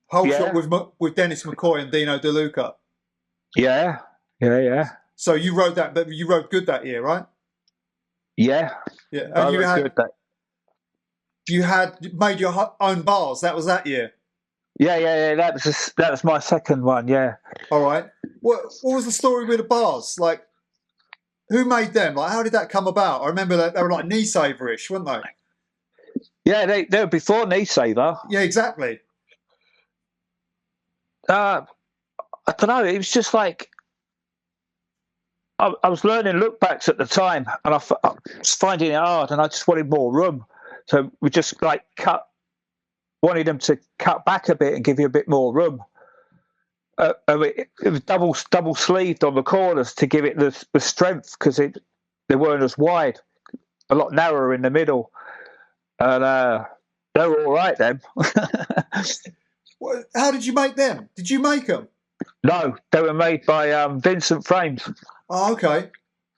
Whole shot Yeah, with Dennis McCoy and Dino DeLuca. yeah, yeah, yeah, So you rode that, but you rode good that year, right? yeah. Yeah, I and wrote good that. you had made your own bars. That was that year. Yeah, yeah, yeah. That was my second one. Yeah, All right. What was the story with the bars? Like, who made them? Like, how did that come about? I remember that they were like knee saverish, weren't they? yeah. They were before Knee Saver. Yeah, exactly. I don't know. It was just like I was learning look backs at the time, and I was finding it hard, and I just wanted more room. So we just like wanted them to cut back a bit and give you a bit more room. It was double sleeved on the corners to give it the strength because they weren't as wide, a lot narrower in the middle, and they were all right then. How did you make them? Did you make them? No, they were made by Vincent Frames. Oh, okay.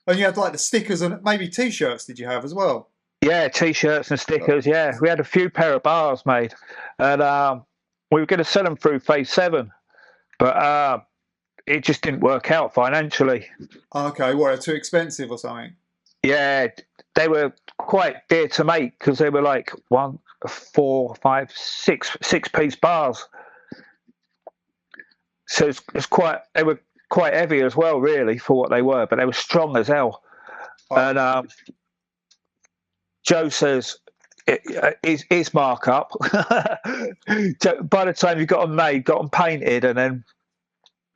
And you had like the stickers and maybe T-shirts. Did you have as well? Yeah, T-shirts and stickers. Yeah, we had a few pair of bars made, and we were going to sell them through Phase 7, but it just didn't work out financially. Okay, what? They're too expensive or something? Yeah, they were quite dear to make because they were like 1, 4, 5, 6 piece bars. So it's quite. They were quite heavy as well, really, for what they were, but they were strong as hell. Oh. And Joe says his markup. By the time you got them made, got them painted, and then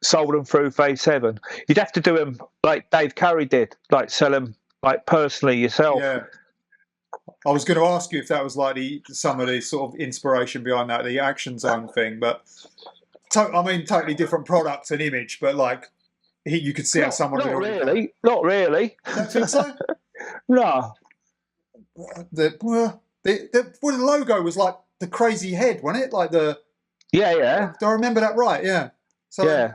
sold them through Phase 7, you'd have to do them like Dave Curry did, like sell them like personally yourself. Yeah. I was going to ask you if that was like some of the sort of inspiration behind that, the Action Zone thing, but I mean, totally different product and image, but like you could see how someone not had already done it. Not really. Don't think so? No. The logo was like the crazy head, wasn't it? Like the yeah. Do I remember that right? Yeah. So yeah.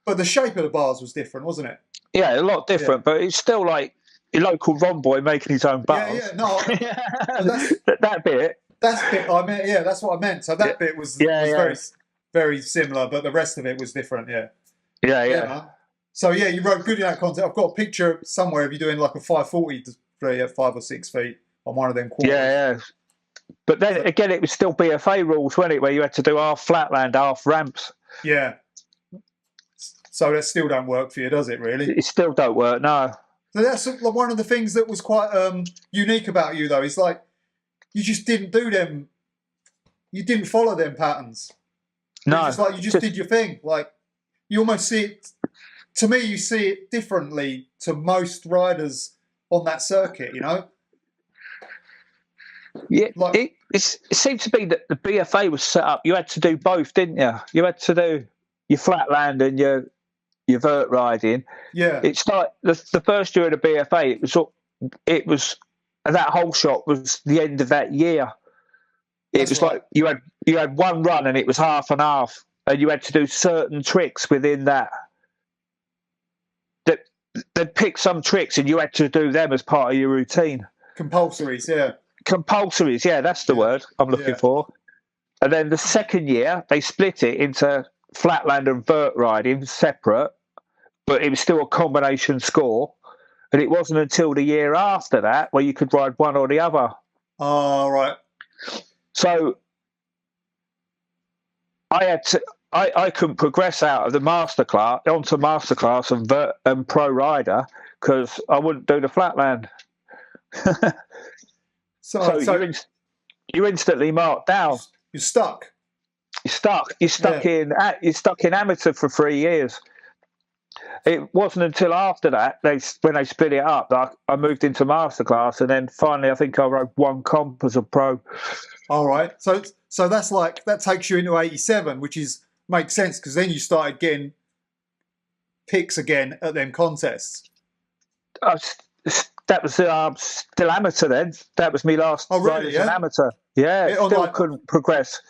But the shape of the bars was different, wasn't it? Yeah, a lot different, but it's still like your local Ron boy making his own bars. Yeah, no. that bit. That's bit I meant. Yeah, that's what I meant. So that bit was very, very similar, but the rest of it was different. Yeah. Yeah. So yeah, you wrote good in that content. I've got a picture somewhere of you doing like a 540 at 5 or 6 feet on one of them quarters. Yeah. But then again, it was still BFA rules, wasn't it, where you had to do half flatland, half ramps. Yeah. So that still don't work for you, does it? Really? It still don't work. No. So that's one of the things that was quite unique about you, though. Is like you just didn't do them. You didn't follow them patterns. No. You just did your thing. Like you almost see it. To me, you see it differently to most riders on that circuit. You know. Yeah, it seemed to be that the BFA was set up. You had to do both, didn't you? You had to do your flatland and your vert riding. Yeah. It started the first year of the BFA. It was that whole shot was the end of that year. It was like you had one run and it was half and half, and you had to do certain tricks within that. They'd pick some tricks and you had to do them as part of your routine. Compulsories, yeah. Compulsories, yeah, that's the word I'm looking for. And then the second year, they split it into flatland and vert riding separate, but it was still a combination score. And it wasn't until the year after that where you could ride one or the other. Oh, right. So I couldn't progress out of the masterclass onto masterclass and pro rider because I wouldn't do the flatland. So you're instantly marked down. You're stuck. You're stuck in amateur for 3 years. It wasn't until after that when they split it up that I moved into masterclass, and then finally I think I rode one comp as a pro. All right. So that's like that takes you into 87, which makes sense because then you started getting picks again at them contests. That was still amateur then. That was me last ride as an amateur. Yeah, still couldn't progress.